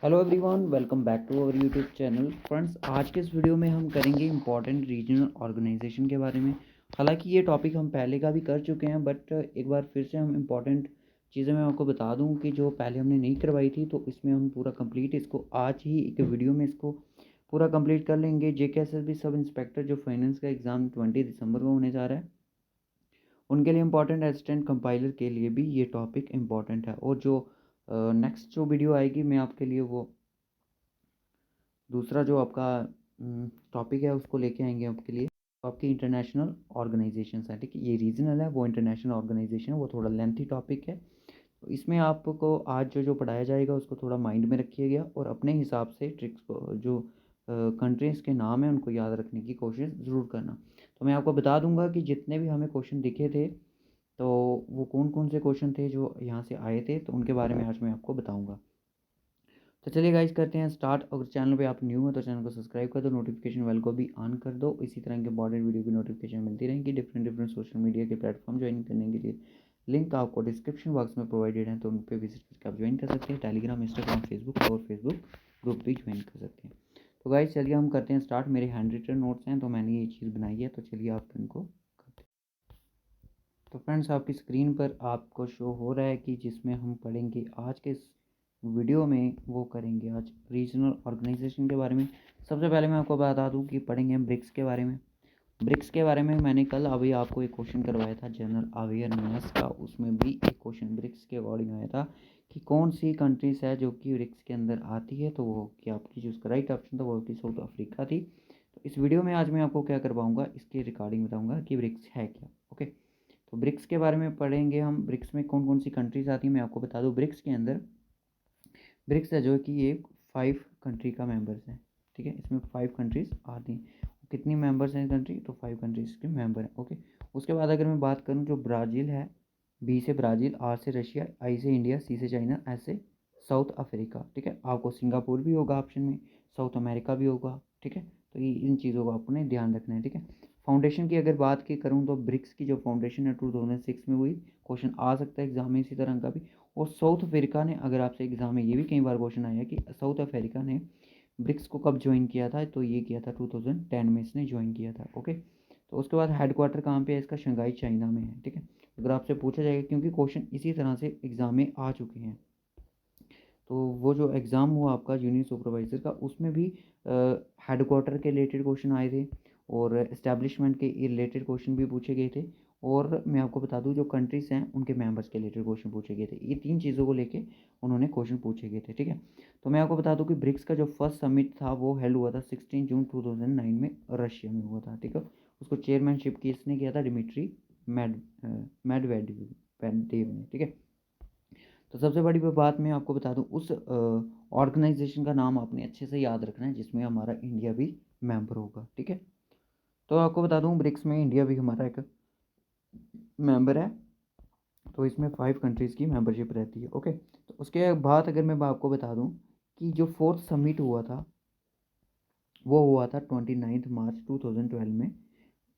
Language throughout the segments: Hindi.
Hello everyone, welcome back to our YouTube channel. Friends, आज के इस वीडियो में हम करेंगे इंपॉर्टेंट रीजनल ऑर्गेनाइजेशन के बारे में। हालांकि ये टॉपिक हम पहले का भी कर चुके हैं, बट एक बार फिर से हम इंपॉर्टेंट चीज़ें मैं आपको बता दूं कि जो पहले हमने नहीं करवाई थी, तो इसमें हम पूरा कंप्लीट इसको आज ही एक वीडियो में इसको पूरा कंप्लीट कर लेंगे। JKSSB सब इंस्पेक्टर जो फाइनेंस का एग्ज़ाम 20 दिसंबर को होने जा रहा है, उनके लिए इम्पॉर्टेंट असिस्टेंट कंपाइलर के लिए भी ये टॉपिक इम्पॉर्टेंट है। और जो नेक्स्ट जो वीडियो आएगी, मैं आपके लिए वो दूसरा जो आपका टॉपिक है उसको लेके आएंगे आपके लिए। तो आपकी इंटरनेशनल ऑर्गेनाइजेशन है, ठीक है। ये रीजनल है, वो इंटरनेशनल ऑर्गेनाइजेशन है, वो थोड़ा लेंथी टॉपिक है। तो इसमें आपको आज जो जो पढ़ाया जाएगा उसको थोड़ा माइंड में रखिएगा और अपने हिसाब से ट्रिक्स को जो कंट्रीज़ के नाम हैं उनको याद रखने की कोशिश ज़रूर करना। तो मैं आपको बता दूंगा कि जितने भी हमें क्वेश्चन दिखे थे, तो वो कौन कौन से क्वेश्चन थे जो यहाँ से आए थे, तो उनके बारे में आज मैं आपको बताऊँगा। तो चलिए गाइस, करते हैं स्टार्ट। अगर चैनल पे आप न्यू हो तो चैनल को सब्सक्राइब कर दो, नोटिफिकेशन बेल को भी ऑन कर दो। इसी तरह के इंपॉर्टेंट वीडियो की नोटिफिकेशन मिलती रहेंगी। डिफरेंट डिफरेंट सोशल मीडिया के प्लेटफॉर्म ज्वाइन करने के लिए लिंक आपको डिस्क्रिप्शन बॉक्स में प्रोवाइडेड है, तो उन पर विजिट करके आप ज्वाइन कर सकते हैं। टेलीग्राम, इंस्टाग्राम, फेसबुक और फेसबुक ग्रुप भी ज्वाइन कर सकते हैं। तो गाइस चलिए हम करते हैं स्टार्ट। मेरे हैंड रिटन नोट्स हैं, तो मैंने ये चीज़ बनाई है, तो चलिए आप इनको करते हैं। तो फ्रेंड्स, आपकी स्क्रीन पर आपको शो हो रहा है कि जिसमें हम पढ़ेंगे आज के इस वीडियो में, वो करेंगे आज रीजनल ऑर्गेनाइजेशन के बारे में। सबसे पहले मैं आपको बता दूं कि पढ़ेंगे हम ब्रिक्स के बारे में। ब्रिक्स के बारे में मैंने कल अभी आपको एक क्वेश्चन करवाया था जनरल अवेयरनेस का, उसमें भी एक क्वेश्चन ब्रिक्स के अकॉर्डिंग आया था कि कौन सी कंट्रीज है जो कि ब्रिक्स के अंदर आती है। तो वो कि आपकी जो उसका राइट ऑप्शन था वो आपकी साउथ अफ्रीका थी। तो इस वीडियो में आज मैं आपको क्या करवाऊँगा, इसके रिकॉर्डिंग बताऊँगा कि ब्रिक्स है क्या। ओके, तो ब्रिक्स के बारे में पढ़ेंगे हम। ब्रिक्स में कौन कौन सी कंट्रीज आती हैं मैं आपको बता दूं। ब्रिक्स के अंदर ब्रिक्स है जो कि ये 5 कंट्री का मेंबर्स हैं, ठीक है। इसमें 5 कंट्रीज आती हैं। कितनी मेंबर्स हैं कंट्री, तो 5 कंट्रीज के मेंबर हैं। ओके, उसके बाद अगर मैं बात करूं, जो ब्राज़ील है, B से ब्राज़ील, R से रशिया, I से इंडिया, C से चाइना, S से साउथ अफ्रीका, ठीक है। आपको सिंगापुर भी होगा ऑप्शन में, साउथ अमेरिका भी होगा, ठीक है। तो ये इन चीज़ों को आपने ध्यान रखना है, ठीक है। फाउंडेशन की अगर बात की करूँ, तो ब्रिक्स की जो फाउंडेशन है 2006 में हुई। क्वेश्चन आ सकता है एग्जाम में इसी तरह का भी। और साउथ अफ्रीका ने, अगर आपसे एग्जाम में ये भी कई बार क्वेश्चन आया कि साउथ अफ्रीका ने ब्रिक्स को कब ज्वाइन किया था, तो ये किया था 2010 में इसने ज्वाइन किया था। ओके, तो उसके बाद हेडक्वार्टर कहाँ पे है इसका, शंघाई चाइना में है, ठीक है। अगर आपसे पूछा जाएगा, क्योंकि क्वेश्चन इसी तरह से एग्जाम में आ चुके हैं, तो वो जो एग्ज़ाम हुआ आपका जूनियर सुपरवाइज़र का, उसमें भी हेडक्वार्टर के रिलेटेड क्वेश्चन आए थे और इस्टेब्लिशमेंट के रिलेटेड क्वेश्चन भी पूछे गए थे। और मैं आपको बता दूं, जो कंट्रीज़ हैं उनके मेंबर्स के रिलेटेड क्वेश्चन पूछे गए थे। ये 3 चीज़ों को लेके उन्होंने क्वेश्चन पूछे गए थे, ठीक है। तो मैं आपको बता दूं कि ब्रिक्स का जो फर्स्ट समिट था वो हेल्ड हुआ था 16 जून 2009 में रशिया में हुआ था, ठीक है। उसको चेयरमैनशिप किसने किया था, डिमिट्री मेडवेडेव ने, ठीक है। तो सबसे बड़ी बात मैं आपको बता दूं, उस ऑर्गेनाइजेशन का नाम आपने अच्छे से याद रखना है जिसमें हमारा इंडिया भी मेंबर होगा, ठीक है। तो आपको बता दूं, ब्रिक्स में इंडिया भी हमारा एक मेंबर है। तो इसमें 5 कंट्रीज़ की मेंबरशिप रहती है। ओके, तो उसके बाद अगर मैं आपको बता दूं कि जो फोर्थ समिट हुआ था वो हुआ था 29 मार्च 2012 में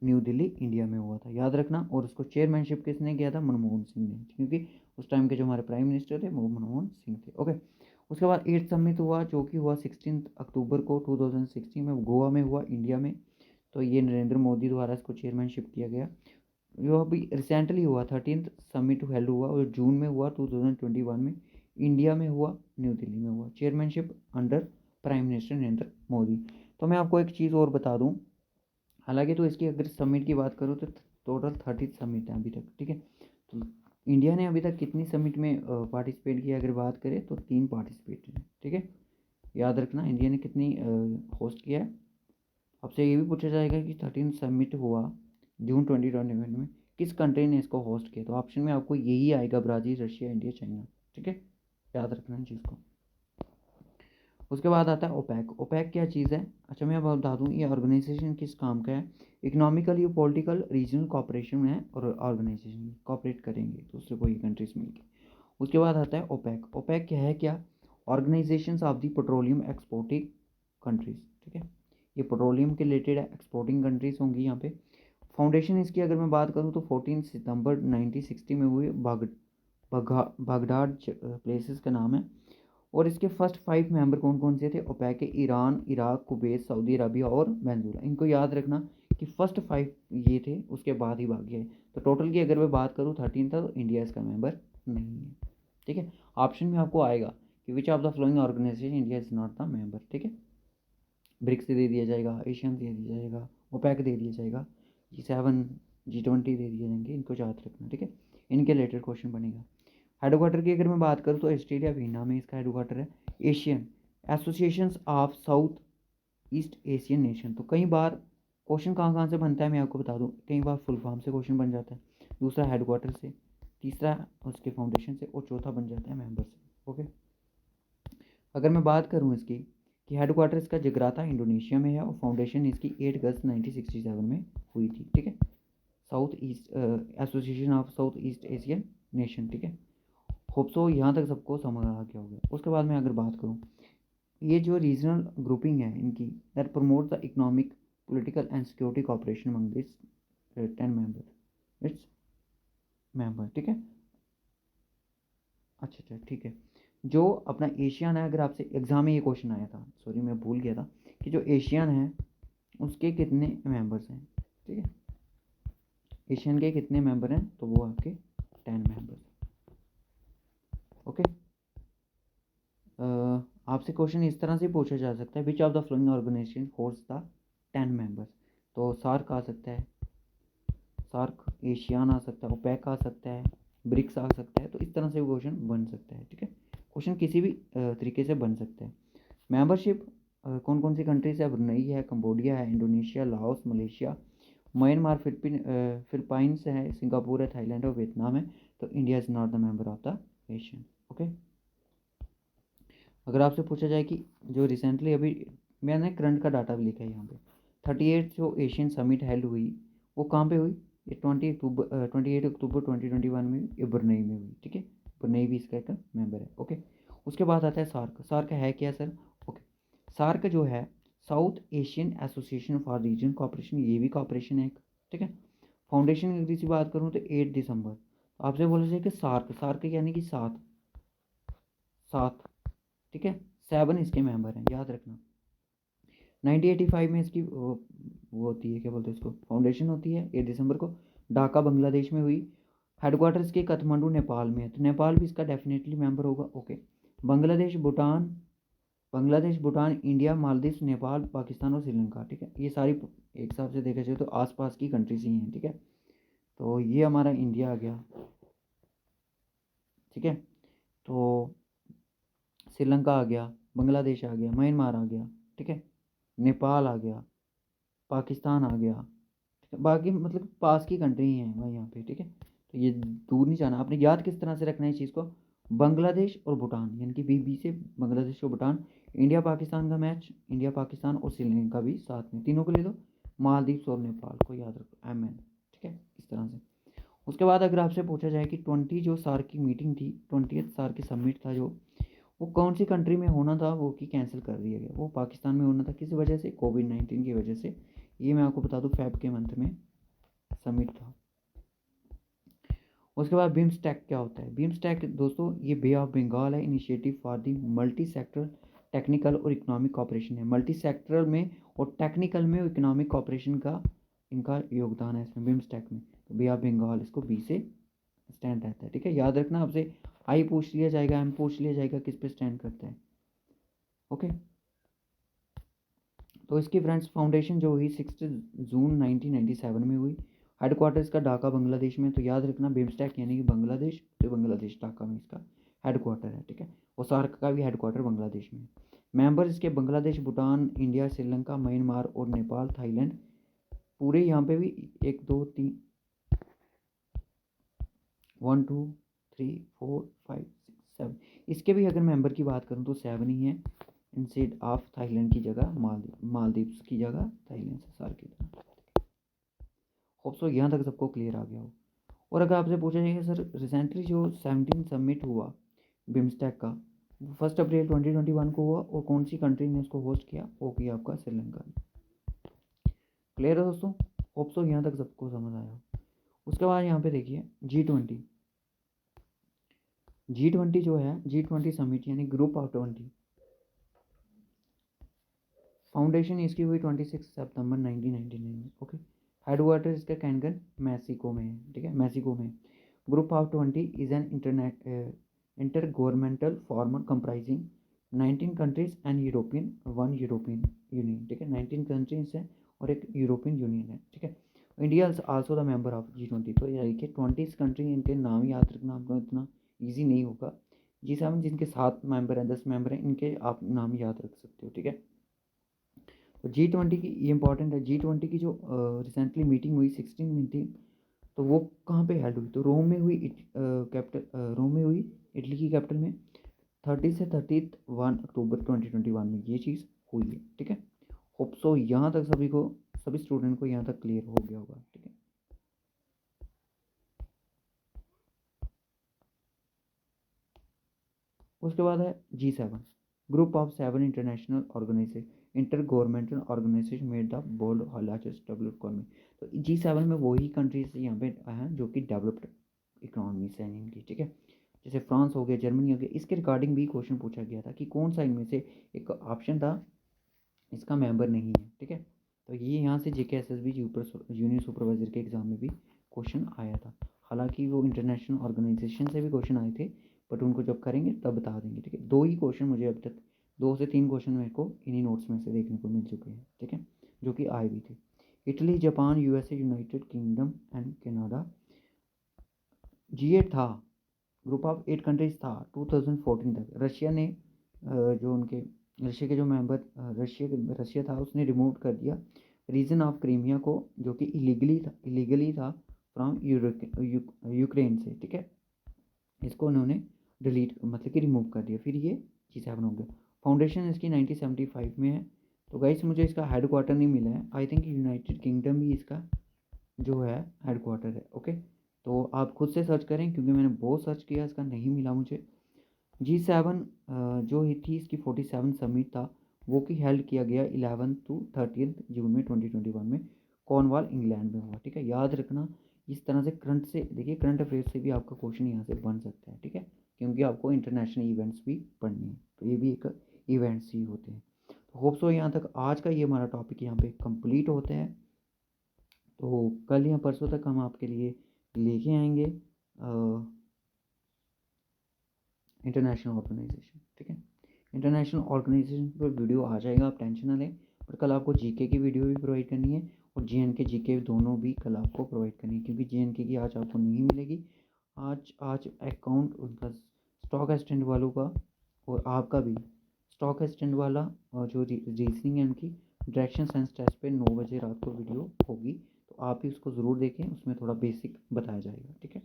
न्यू दिल्ली इंडिया में हुआ था, याद रखना। और उसको चेयरमैनशिप किसने किया था, मनमोहन सिंह ने, क्योंकि उस टाइम के जो हमारे प्राइम मिनिस्टर थे वो मनमोहन सिंह थे। ओके, उसके बाद 8th समिट हुआ जो कि हुआ 16 अक्टूबर को 2016 में, गोवा में हुआ, इंडिया में। तो ये नरेंद्र मोदी द्वारा इसको चेयरमैनशिप किया गया। जो अभी रिसेंटली हुआ 13th समिट हेल्ड हुआ और जून में हुआ 2021 में, इंडिया में हुआ, न्यू दिल्ली में हुआ, chairmanship under prime minister Narendra Modi. तो मैं आपको एक चीज़ और बता दूं, हालांकि तो इसकी अगर समिट की बात करूँ तो टोटल 30 समिट है अभी तक, ठीक है। तो इंडिया ने अभी तक कितनी समिट में पार्टिसिपेट किया, अगर बात करें तो 3 पार्टिसिपेट हैं, ठीक है। याद रखना इंडिया ने कितनी होस्ट किया है। आपसे ये भी पूछा जाएगा कि 13 समिट हुआ जून 2021 में, किस कंट्री ने इसको होस्ट किया, तो ऑप्शन में आपको यही आएगा, ब्राज़ील, रशिया, इंडिया, चाइना, ठीक है। याद रखना इस चीज़ को। उसके बाद आता है ओपैक। ओपैक क्या चीज़ है, अच्छा मैं अब बता दूँ ये ऑर्गेनाइजेशन किस काम का है। इकोनॉमिकल या पॉलिटिकल रीजनल कॉपरेशन है, और ऑर्गेनाइजेशन कॉपरेट करेंगे दूसरे कोई कंट्रीज मिलकर। उसके बाद आता है ओपैक। ओपैक क्या है, क्या, organization of the petroleum exporting countries, ठीक है। ये पेट्रोलियम के रिलेटेड है, एक्सपोर्टिंग कंट्रीज होंगी यहाँ पे। फाउंडेशन इसकी अगर मैं बात करूँ तो 14 सितंबर 1960 में हुई, बागदाद प्लेसेस का नाम है। और इसके फर्स्ट 5 मेंबर कौन कौन से थे? ओपेक के Iran, Iraq, Kuwait, Saudi Arabia और वेनेजुला। इनको याद रखना कि फर्स्ट 5 ये थे, उसके बाद ही बाकी है। तो टोटल की अगर मैं बात करूँ 13 था, तो इंडिया इसका मेंबर नहीं है। ठीक है, ऑप्शन में आपको आएगा कि which of the following organization India is not the member. ठीक है, ब्रिक्स दे दिया जाएगा, एशियन दे दिया जाएगा, ओपेक दे दिया जाएगा, G7, G20 दे दिए जाएंगे। इनको याद रखना। ठीक है, इनके रिलेटेड क्वेश्चन बनेगा। हेडक्वार्टर की अगर मैं बात करूँ तो ऑस्ट्रेलिया वीना में इसका हेडक्वार्टर है। Asian associations of south east Asian nation. तो कई बार क्वेश्चन कहाँ कहाँ से बनता है मैं आपको बता दूँ। कई बार फुल फॉर्म से क्वेश्चन बन जाता है, दूसरा हेडक्वार्टर से, तीसरा उसके फाउंडेशन से, और चौथा बन जाता है मेंबर से। ओके, अगर मैं बात करूँ इसकी कि हेडक्वार्टर इसका जगराता इंडोनेशिया में है और फाउंडेशन इसकी 8 अगस्त 1967 में हुई थी। ठीक है, south east association of south east Asian nation. ठीक है, होप सो यहाँ तक सबको समझ आ गया होगा। उसके बाद मैं अगर बात करूँ, ये जो रीजनल ग्रुपिंग है इनकी, that promote the economic, political and security corporation among this 10 member its member. ठीक है, अच्छा ठीक है। जो अपना एशियन है, अगर आपसे एग्जाम में ये क्वेश्चन आया था, सॉरी मैं भूल गया था, कि जो एशियन है उसके कितने मेंबर्स हैं। ठीक है, एशियन के कितने मेंबर हैं, तो वो आपके 10 मेंबर्स। ओके, आपसे क्वेश्चन इस तरह से पूछा जा सकता है, which of the following organization holds the 10 members. तो सार्क आ सकता है, सार्क, एशियान आ सकता है, ओपेक आ सकता है, ब्रिक्स आ सकता है। तो इस तरह से क्वेश्चन बन सकता है। ठीक है, क्वेश्चन किसी भी तरीके से बन सकता है। मेंबरशिप कौन कौन सी कंट्रीज है? ब्रुनई है, कंबोडिया है, Indonesia, Laos, Malaysia, Myanmar, Philippines है, सिंगापुर है, थाईलैंड और वियतनाम है। तो India is not the member of the Asian. Okay, अगर आपसे पूछा जाए कि जो रिसेंटली अभी मैंने करंट का डाटा भी लिखा है यहाँ पे, 38 जो एशियन समिट हेल्ड हुई, वो कहाँ पे हुई? ये 28 अक्टूबर 2021 में ये ब्रुनई में हुई। ठीक है, ब्रुनई भी इसका एक मेंबर है। ओके, उसके बाद आता है सार्क। सार्क है क्या सर? ओके, सार्क जो है South Asian association for region cooperation, ये भी कॉपरेशन है एक। ठीक है, फाउंडेशन की बात करूँ तो 8 दिसंबर। आपसे बोला जाए कि सार्क, सार्क यानी कि 7, 7। ठीक है, 7 इसके मेंबर हैं, याद रखना। 1985 में इसकी वो होती है, क्या बोलते हैं इसको, फाउंडेशन होती है 8 दिसंबर को। ढाका बांग्लादेश में हुई। हेडक्वार्टर्स के काठमांडू नेपाल में है, तो नेपाल भी इसका डेफिनेटली मेंबर होगा। ओके, बांग्लादेश, भूटान, बांग्लादेश, भूटान, इंडिया, मालदीव, नेपाल, पाकिस्तान और श्रीलंका। ठीक है, ये सारी एक हिसाब से देखा जाए तो आसपास की कंट्रीज ही हैं। ठीक है, तो ये हमारा इंडिया आ गया। ठीक है, तो श्रीलंका आ गया, बांग्लादेश आ गया, म्यांमार आ गया। ठीक है, नेपाल आ गया, पाकिस्तान आ गया। ठीक है, बाकी मतलब पास की कंट्री ही हैं भाई यहाँ पे। ठीक है, तो ये दूर नहीं जाना। आपने याद किस तरह से रखना है इस चीज़ को, बांग्लादेश और भूटान, यानी कि बी से बांग्लादेश और भूटान। इंडिया पाकिस्तान का मैच, इंडिया पाकिस्तान और श्रीलंका भी साथ में, तीनों को ले लो। मालदीव और नेपाल को याद रखो, MN। ठीक है, इस तरह से। उसके बाद अगर आपसे पूछा जाए कि 20 जो सार्क की मीटिंग थी, 20th सार्क की समिट था जो, वो कौन सी कंट्री में होना था, वो की कैंसिल कर दिया गया। वो पाकिस्तान में होना था, किस वजह से? कोविड-19 की वजह से। ये मैं आपको बता दूं, फेब के मंथ में समिट था। उसके बाद बिम्स्टेक क्या होता है? बिम्स्टेक दोस्तों ये बे ऑफ बंगाल है, initiative for the multi sector technical और इकोनॉमिक कॉपरेशन है। मल्टी सेक्टर में और टेक्निकल में इकोनॉमिक कॉपरेशन का इनका योगदान है इसमें, बिम्स्टेक में। तो बे ऑफ बंगाल इसको बी से स्टैंड रहता है। ठीक है, याद रखना। आपसे आई पूछ लिया जाएगा, एम पूछ लिया जाएगा, किस पे स्टैंड करता है। ओके, तो इसकी फ्रेंड्स फाउंडेशन जो हुई 6 जून 1997 में हुई। हेडक्वार्टर इसका ढाका बांग्लादेश में। तो याद रखना, बिम्स्टेक यानी कि बांग्लादेश, तो बांग्लादेश ढाका में इसका हेडक्वार्टर है। ठीक है, और सार्क का भी हेडक्वार्टर बांग्लादेश में है। मेंबर इसके बांग्लादेश, भूटान, इंडिया, श्रीलंका, म्यांमार और नेपाल, थाईलैंड। पूरे यहाँ पे भी 1 2 3 1 2 3 4 5 6 7, इसके भी अगर मेंबर की बात करूँ तो 7 ही है। इंस्टेड ऑफ थाईलैंड की जगह मालदीव्स की जगह थाईलैंड से सार की तरह। होप सो यहाँ तक सबको क्लियर आ गया हो। और अगर आपसे पूछा जाए सर रिसेंटली जो 17 सबमिट हुआ बिम्स्टेक का, 1 अप्रैल 2021 को हुआ, और कौन सी कंट्री ने उसको होस्ट किया? वो किया आपका श्रीलंका ने। क्लियर है दोस्तों? होप सो यहाँ तक सबको समझ आया हो। उसके बाद यहाँ पे देखिए G20। G20 जो है, G20 समिट यानी ग्रुप ऑफ 20, फाउंडेशन इसकी हुई 26 सितंबर 1999 में। ओके, हेडक्वार्टर इसका कैनगन मैक्सिको में है, ठीक है, मैक्सिको में। Group of 20 is an inter governmental farmer comprising 19 countries and European one European union, ठीक है, 19 कंट्रीज है और एक यूरोपियन यूनियन है, ठीक है। India is also the member of G20। तो ये देखिए 20 कंट्री, इनके नाम याद रखना आपको इतना ईजी नहीं होगा। G7 जिनके 7 मेंबर हैं, 10 मेंबर हैं, इनके आप नाम याद रख सकते हो, ठीक है। तो G20 की ये इंपॉर्टेंट है। G20 की जो रिसेंटली मीटिंग हुई 16 मीटिंग, तो वो कहाँ पे हेल्ड हुई, तो रोम में हुई, रोम में हुई, इटली की कैपिटल में। 30 से 31 अक्टूबर 2021 में ये चीज़ हुई है, ठीक है। होप सो यहाँ तक सभी स्टूडेंट को यहाँ तक क्लियर हो गया होगा, ठीक है। उसके बाद है G7, group of 7 international organization, inter governmental organization made the world largest developed economy. तो G7 में वही कंट्रीज यहाँ पे हैं जो कि डेवलप्ड इकोनॉमीज हैं इनकी, ठीक है। जैसे फ्रांस हो गया, जर्मनी हो गया। इसके रिगार्डिंग भी क्वेश्चन पूछा गया था कि कौन सा इनमें से एक ऑप्शन था इसका मेंबर नहीं है, ठीक है। तो ये यहाँ से JK SSB जूनियर सुपरवाइजर के एग्जाम में भी क्वेश्चन आया था। हालांकि वो इंटरनेशनल ऑर्गेनाइजेशन से भी क्वेश्चन आए थे, बट उनको जब करेंगे तब बता देंगे, ठीक है। 2 ही क्वेश्चन मुझे अब तक, 2 से 3 क्वेश्चन मेरे को इन्हीं नोट्स में से देखने को मिल चुके हैं, ठीक है, जो कि आए भी थे। Italy, Japan, USA, United kingdom and Canada. G8 था, ग्रुप ऑफ 8 कंट्रीज था 2014 तक। रशिया ने जो उनके रशिया के जो मेंबर, रशिया था, उसने रिमूव कर दिया रीजन ऑफ क्रीमिया को, जो कि इलीगली था फ्रॉम यूक्रेन से, ठीक है। इसको उन्होंने डिलीट मतलब कि रिमूव कर दिया। फिर ये G7 हो गया। फाउंडेशन इसकी 1975 में है। तो गाइस मुझे इसका हेड क्वार्टर नहीं मिला है, आई थिंक यूनाइटेड किंगडम ही इसका जो है हेड क्वार्टर है, ओके। तो आप खुद से सर्च करें, क्योंकि मैंने बहुत सर्च किया, इसका नहीं मिला मुझे। G7 जो ही थी इसकी 47 समिट था, वो कि हेल्ड किया गया 11 to 30 जून में 2021 में कॉर्नवाल इंग्लैंड में हुआ, ठीक है। याद रखना, इस तरह से करंट से देखिए, करंट अफेयर से भी आपका क्वेश्चन यहाँ से बन सकता है, ठीक है, क्योंकि आपको इंटरनेशनल इवेंट्स भी पढ़ने हैं, तो ये भी एक इवेंट्स ही होते हैं। तो होप सो यहाँ तक आज का ये हमारा टॉपिक यहाँ पे कंप्लीट होते हैं। तो कल या परसों तक हम आपके लिए लेके आएंगे इंटरनेशनल ऑर्गेनाइजेशन, ठीक है। इंटरनेशनल ऑर्गेनाइजेशन पर वीडियो आ जाएगा, आप टेंशन ना लें। पर कल आपको जीके की वीडियो भी प्रोवाइड करनी है और जीएनके जीके दोनों भी कल आपको प्रोवाइड करनी है, क्योंकि जीएनके की आज आपको नहीं मिलेगी। आज अकाउंट उनका स्टॉक एक्सचेंज वालों का और आपका भी स्टॉक एक्सचेंज वाला, और जो रीजनिंग है उनकी डायरेक्शन साइंस टेस्ट पे 9 बजे रात को वीडियो होगी, तो आप ही उसको ज़रूर देखें, उसमें थोड़ा बेसिक बताया जाएगा, ठीक है।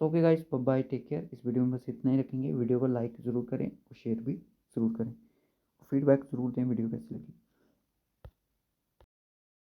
So okay guys, bye, take care. इस वीडियो में बस इतना ही रखेंगे। वीडियो को लाइक ज़रूर करें और शेयर भी ज़रूर करें, फीडबैक ज़रूर दें वीडियो कैसी लगी।